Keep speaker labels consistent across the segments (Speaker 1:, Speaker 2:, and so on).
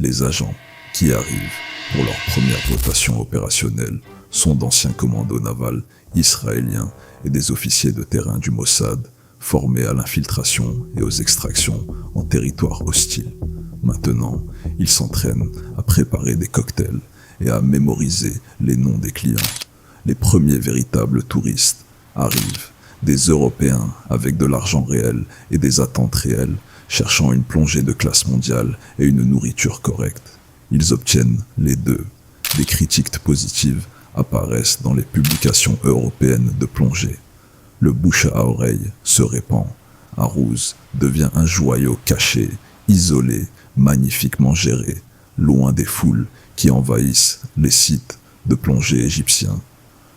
Speaker 1: Les agents qui arrivent pour leur première rotation opérationnelle sont d'anciens commandos navals israéliens et des officiers de terrain du Mossad, formés à l'infiltration et aux extractions en territoire hostile. Maintenant, ils s'entraînent à préparer des cocktails et à mémoriser les noms des clients. Les premiers véritables touristes arrivent, des Européens avec de l'argent réel et des attentes réelles, cherchant une plongée de classe mondiale et une nourriture correcte. Ils obtiennent les deux. Des critiques positives apparaissent dans les publications européennes de plongée. Le bouche à oreille se répand. Arouz devient un joyau caché, isolé, magnifiquement géré, loin des foules qui envahissent les sites de plongée égyptiens.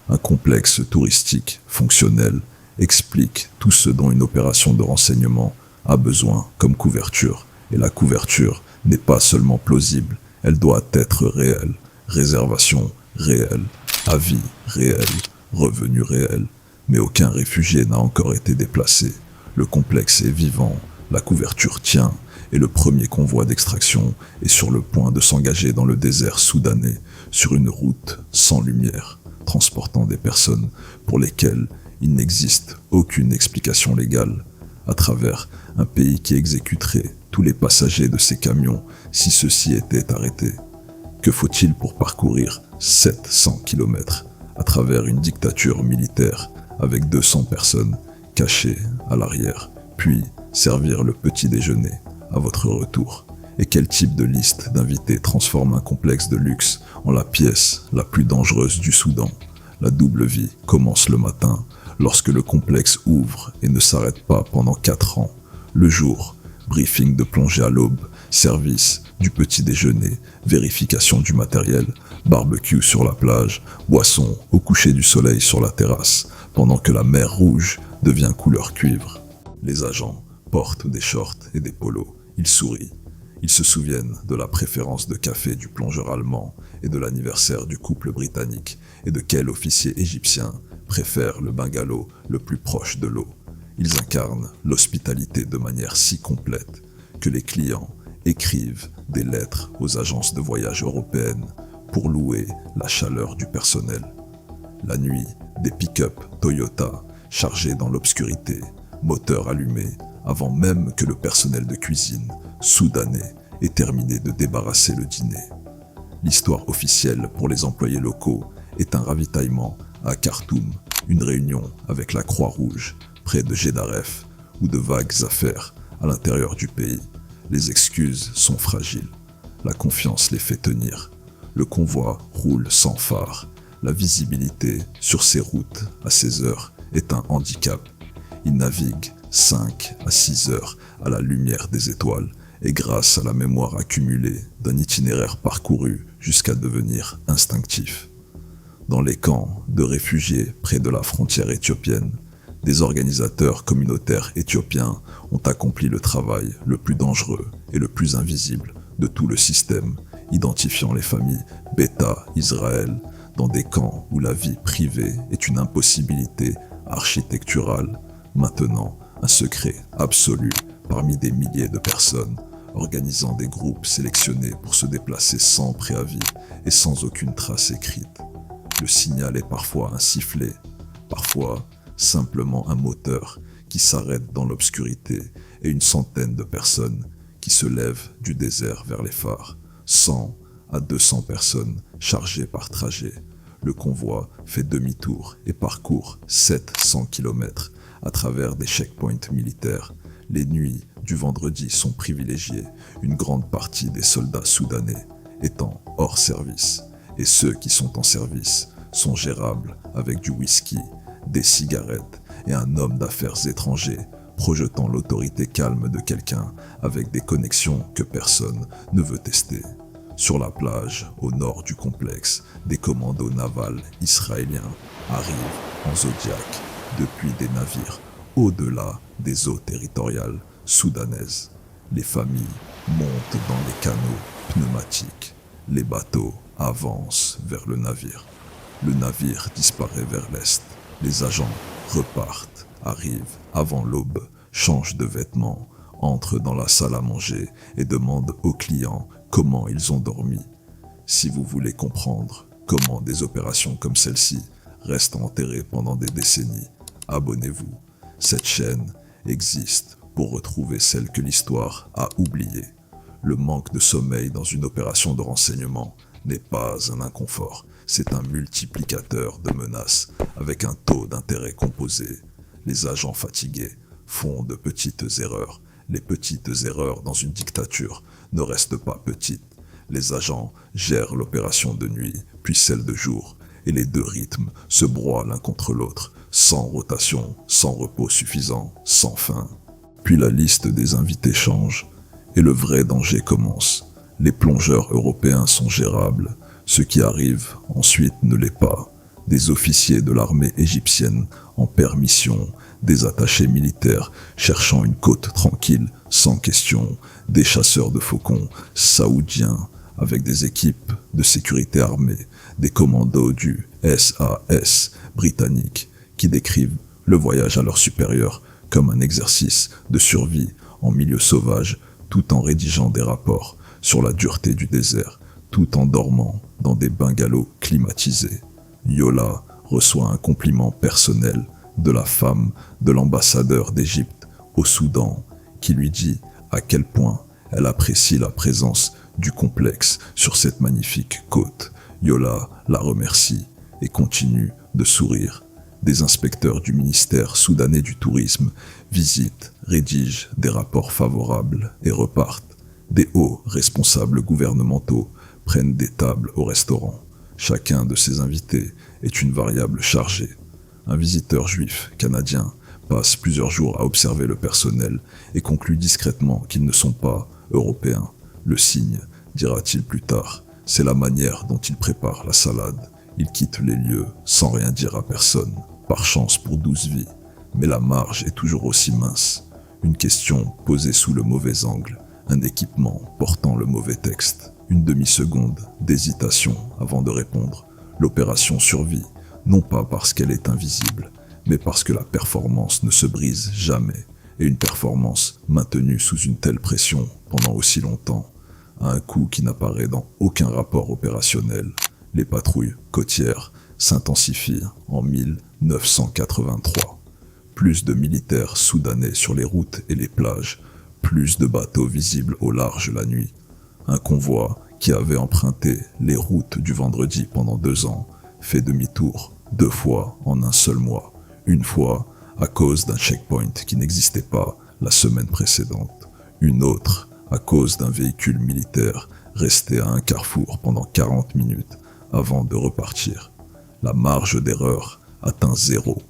Speaker 1: Un complexe touristique fonctionnel explique tout ce dont une opération de renseignement a besoin comme couverture. Et la couverture n'est pas seulement plausible, elle doit être réelle. Réservation réelle, avis réel, revenu réel. Mais aucun réfugié n'a encore été déplacé. Le complexe est vivant, la couverture tient, et le premier convoi d'extraction est sur le point de s'engager dans le désert soudanais, sur une route sans lumière, transportant des personnes pour lesquelles il n'existe aucune explication légale, à travers un pays qui exécuterait tous les passagers de ces camions si ceux-ci étaient arrêtés. Que faut-il pour parcourir 700 km à travers une dictature militaire avec 200 personnes cachées à l'arrière, puis servir le petit déjeuner à votre retour? Et quel type de liste d'invités transforme un complexe de luxe en la pièce la plus dangereuse du Soudan? La double vie commence le matin, lorsque le complexe ouvre et ne s'arrête pas pendant 4 ans. Le jour, briefing de plongée à l'aube, service du petit déjeuner, vérification du matériel, barbecue sur la plage, boisson au coucher du soleil sur la terrasse, pendant que la mer Rouge devient couleur cuivre. Les agents portent des shorts et des polos. Ils sourient. Ils se souviennent de la préférence de café du plongeur allemand et de l'anniversaire du couple britannique et de quel officier égyptien préfère le bungalow le plus proche de l'eau. Ils incarnent l'hospitalité de manière si complète que les clients écrivent des lettres aux agences de voyage européennes pour louer la chaleur du personnel. La nuit, des pick-up Toyota chargés dans l'obscurité, moteurs allumés, avant même que le personnel de cuisine soudanais ait terminé de débarrasser le dîner. L'histoire officielle pour les employés locaux est un ravitaillement à Khartoum, une réunion avec la Croix-Rouge près de Gédaref ou de vagues affaires à l'intérieur du pays. Les excuses sont fragiles. La confiance les fait tenir. Le convoi roule sans phare. La visibilité sur ces routes à ces heures est un handicap. Il navigue 5 à 6 heures à la lumière des étoiles et grâce à la mémoire accumulée d'un itinéraire parcouru jusqu'à devenir instinctif. Dans les camps de réfugiés près de la frontière éthiopienne, des organisateurs communautaires éthiopiens ont accompli le travail le plus dangereux et le plus invisible de tout le système, identifiant les familles Beta Israël dans des camps où la vie privée est une impossibilité architecturale, maintenant un secret absolu parmi des milliers de personnes, organisant des groupes sélectionnés pour se déplacer sans préavis et sans aucune trace écrite. Le signal est parfois un sifflet, parfois simplement un moteur qui s'arrête dans l'obscurité et une centaine de personnes qui se lèvent du désert vers les phares. 100 à 200 personnes chargées par trajet. Le convoi fait demi-tour et parcourt 700 km à travers des checkpoints militaires. Les nuits du vendredi sont privilégiées, une grande partie des soldats soudanais étant hors service. Et ceux qui sont en service sont gérables avec du whisky, des cigarettes et un homme d'affaires étranger projetant l'autorité calme de quelqu'un avec des connexions que personne ne veut tester. Sur la plage, au nord du complexe, des commandos navals israéliens arrivent en zodiaque depuis des navires au-delà des eaux territoriales soudanaises. Les familles montent dans les canaux pneumatiques. Les bateaux avancent vers le navire. Le navire disparaît vers l'est. Les agents repartent, arrivent avant l'aube, changent de vêtements, entrent dans la salle à manger et demandent aux clients comment ils ont dormi. Si vous voulez comprendre comment des opérations comme celle-ci restent enterrées pendant des décennies, abonnez-vous. Cette chaîne existe pour retrouver celle que l'histoire a oubliée. Le manque de sommeil dans une opération de renseignement n'est pas un inconfort, c'est un multiplicateur de menaces avec un taux d'intérêt composé. Les agents fatigués font de petites erreurs. Les petites erreurs dans une dictature ne restent pas petites. Les agents gèrent l'opération de nuit, puis celle de jour, et les deux rythmes se broient l'un contre l'autre, sans rotation, sans repos suffisant, sans fin. Puis la liste des invités change, et le vrai danger commence. Les plongeurs européens sont gérables, ce qui arrive ensuite ne l'est pas. Des officiers de l'armée égyptienne en permission, des attachés militaires cherchant une côte tranquille, sans question, des chasseurs de faucons saoudiens avec des équipes de sécurité armée, des commandos du SAS britannique qui décrivent le voyage à leur supérieur comme un exercice de survie en milieu sauvage, tout en rédigeant des rapports sur la dureté du désert, tout en dormant dans des bungalows climatisés. Yola reçoit un compliment personnel de la femme de l'ambassadeur d'Égypte au Soudan, qui lui dit à quel point elle apprécie la présence du complexe sur cette magnifique côte. Yola la remercie et continue de sourire. Des inspecteurs du ministère soudanais du tourisme visitent, rédigent des rapports favorables et repartent. Des hauts responsables gouvernementaux prennent des tables au restaurant. Chacun de ces invités est une variable chargée. Un visiteur juif canadien passe plusieurs jours à observer le personnel et conclut discrètement qu'ils ne sont pas européens. Le signe, dira-t-il plus tard, c'est la manière dont ils préparent la salade. Ils quittent les lieux sans rien dire à personne, par chance pour 12 vies. Mais la marge est toujours aussi mince. Une question posée sous le mauvais angle, un équipement portant le mauvais texte. Une demi-seconde d'hésitation avant de répondre. L'opération survit, non pas parce qu'elle est invisible, mais parce que la performance ne se brise jamais. Et une performance maintenue sous une telle pression pendant aussi longtemps, à un coût qui n'apparaît dans aucun rapport opérationnel. Les patrouilles côtières s'intensifient en 1983. Plus de militaires soudanais sur les routes et les plages, plus de bateaux visibles au large la nuit. Un convoi qui avait emprunté les routes du vendredi pendant 2 ans fait demi-tour 2 fois en un seul mois. Une fois à cause d'un checkpoint qui n'existait pas la semaine précédente. Une autre à cause d'un véhicule militaire resté à un carrefour pendant 40 minutes avant de repartir. La marge d'erreur atteint 0.